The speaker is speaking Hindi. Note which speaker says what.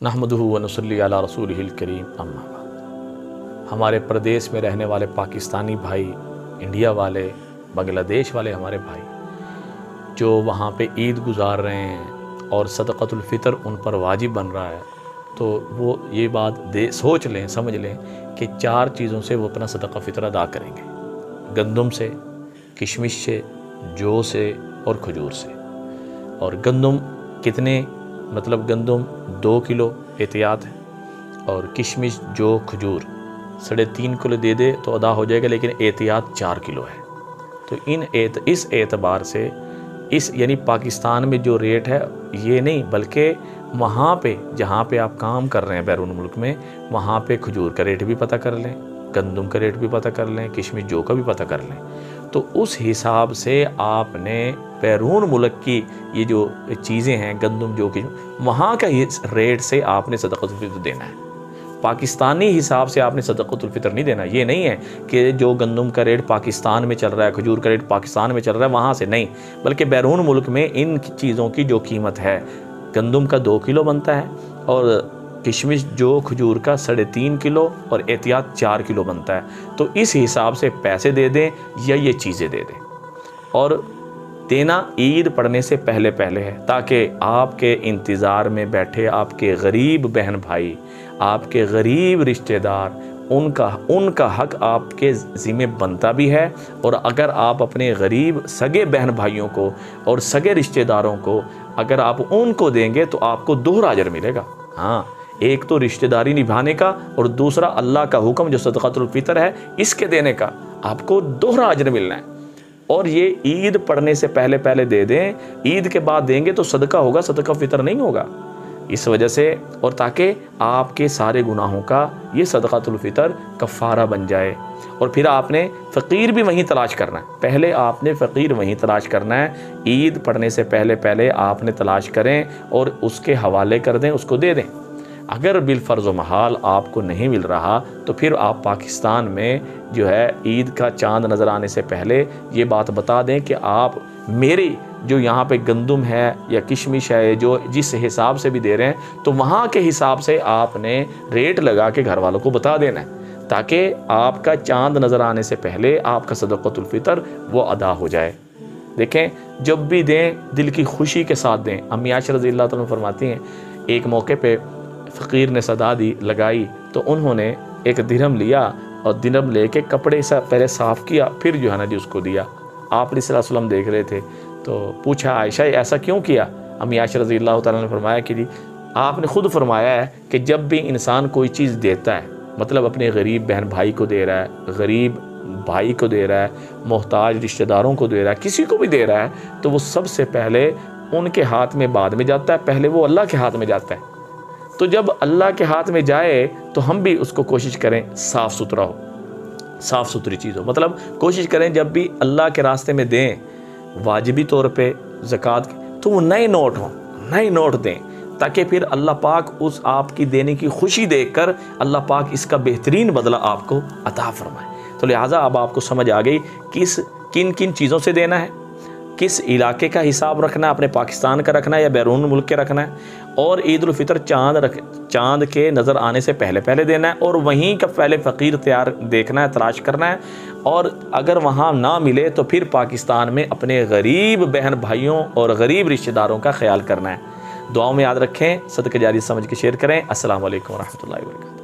Speaker 1: नहमदुहु व नुसल्ली अला रसूलिहिल करीम अम्मा बाद। हमारे प्रदेश में रहने वाले पाकिस्तानी भाई, इंडिया वाले, बांग्लादेश वाले हमारे भाई जो वहाँ पे ईद गुजार रहे हैं और सदक़तुल फ़ितर उन पर वाजिब बन रहा है, तो वो ये बात सोच लें, समझ लें कि 4 चीज़ों से वो अपना सदक़ा फ़ितर अदा करेंगे। गंदम से, किशमिश से, जौ से और खजूर से। और गंदम कितने, मतलब गंदम 2 किलो एहतियात है, और किशमिश, जौ, खजूर 3.5 किलो दे दे तो अदा हो जाएगा, लेकिन एहतियात 4 किलो है। तो इस एतबार से यानी पाकिस्तान में जो रेट है ये नहीं, बल्कि वहाँ पे जहाँ पे आप काम कर रहे हैं बैरून मुल्क में, वहाँ पे खजूर का रेट भी पता कर लें, गंदम का रेट भी पता कर लें, किशमिश, जौ का भी पता कर लें। तो उस हिसाब से आपने बैरून मुल्क की ये जो चीज़ें हैं, गंदम, जौ की, वहाँ का रेट से आपने सदक़तुल फ़ितर देना है। पाकिस्तानी हिसाब से आपने सदक़तुल फ़ितर नहीं देना। ये नहीं है कि जो गंदम का रेट पाकिस्तान में चल रहा है, खजूर का रेट पाकिस्तान में चल रहा है, वहाँ से नहीं, बल्कि बैरून मुल्क में इन चीज़ों की जो कीमत है, गंदम का 2 किलो बनता है और किशमिश, जौ, खजूर का 3.5 किलो और एहतियात 4 किलो बनता है। तो इस हिसाब से पैसे दे दें या ये चीज़ें दे दें। और देना ईद पड़ने से पहले पहले है, ताकि आपके इंतज़ार में बैठे आपके गरीब बहन भाई, आपके गरीब रिश्तेदार, उनका हक आपके ज़िम्मे बनता भी है। और अगर आप अपने गरीब सगे बहन भाइयों को और सगे रिश्तेदारों को अगर आप उनको देंगे तो आपको दोहरा अजर मिलेगा। हाँ, एक तो रिश्तेदारी निभाने का और दूसरा अल्लाह का हुक्म जो सदक़तुल फ़ितर है इसके देने का, आपको दोहरा अजर मिलना है। और ये ईद पढ़ने से पहले पहले दे दें, ईद के बाद देंगे तो सदका होगा, सदका फ़ितर नहीं होगा। इस वजह से, और ताकि आपके सारे गुनाहों का ये सदक़तुल फ़ितर कफ़ारा बन जाए। और फिर आपने फ़कीर भी वहीं तलाश करना है, पहले आपने फ़कीर वहीं तलाश करना है। ईद पढ़ने से पहले पहले आपने तलाश करें और उसके हवाले कर दें, उसको दे दें। अगर बिलफ़र्ज़ व महाल आपको नहीं मिल रहा तो फिर आप पाकिस्तान में जो है ईद का चांद नज़र आने से पहले ये बात बता दें कि आप मेरी जो यहाँ पे गंदम है या किशमिश है, जो जिस हिसाब से भी दे रहे हैं, तो वहाँ के हिसाब से आपने रेट लगा के घर वालों को बता देना है, ताकि आपका चांद नज़र आने से पहले आपका सदक़तुल फ़ितर वो अदा हो जाए। देखें, जब भी दें दिल की खुशी के साथ दें। अम्मी आयशा रज़ियल्लाहु तआला फरमाती हैं, एक मौके पे फ़कीर ने सदा दी लगाई तो उन्होंने एक दिरहम लिया और दिरहम लेके कपड़े से पहले साफ़ किया, फिर जो है ना जी उसको दिया। आप सल्लल्लाहु अलैहि वसल्लम देख रहे थे तो पूछा, आयशा ऐसा क्यों किया? अम्मी आयशा रज़ियल्लाहु तआला ने फरमाया कि जी आपने ख़ुद फरमाया है कि जब भी इंसान कोई चीज़ देता है, मतलब अपने गरीब बहन भाई को दे रहा है, गरीब भाई को दे रहा है, मोहताज रिश्तेदारों को दे रहा है, किसी को भी दे रहा है, तो वो सबसे पहले उनके हाथ में बाद में जाता है, पहले वो अल्लाह के हाथ में जाता है। तो जब अल्लाह के हाथ में जाए तो हम भी उसको कोशिश करें साफ़ सुथरा हो, साफ़ सुथरी चीज़ हो। मतलब कोशिश करें जब भी अल्लाह के रास्ते में दें, वाजिबी तौर पे ज़कात तो वो नए नोट हों, नए नोट दें, ताकि फिर अल्लाह पाक उस आपकी देने की खुशी देखकर अल्लाह पाक इसका बेहतरीन बदला आपको अता फरमाए। तो लिहाजा अब आपको समझ आ गई किन किन चीज़ों से देना है, किस इलाके का हिसाब रखना है, अपने पाकिस्तान का रखना है या बैरून मुल्क के रखना है। और ईद उल फ़ितर चाँद के नज़र आने से पहले पहले देना है, और वहीं का पहले फ़कीर तैयार देखना है, तलाश करना है। और अगर वहाँ ना मिले तो फिर पाकिस्तान में अपने गरीब बहन भाइयों और गरीब रिश्तेदारों का ख्याल करना है। दुआओं में याद रखें, सदक़े जारी समझ के शेयर करें। अस्सलामु अलैकुम व रहमतुल्लाहि व बरकातहू।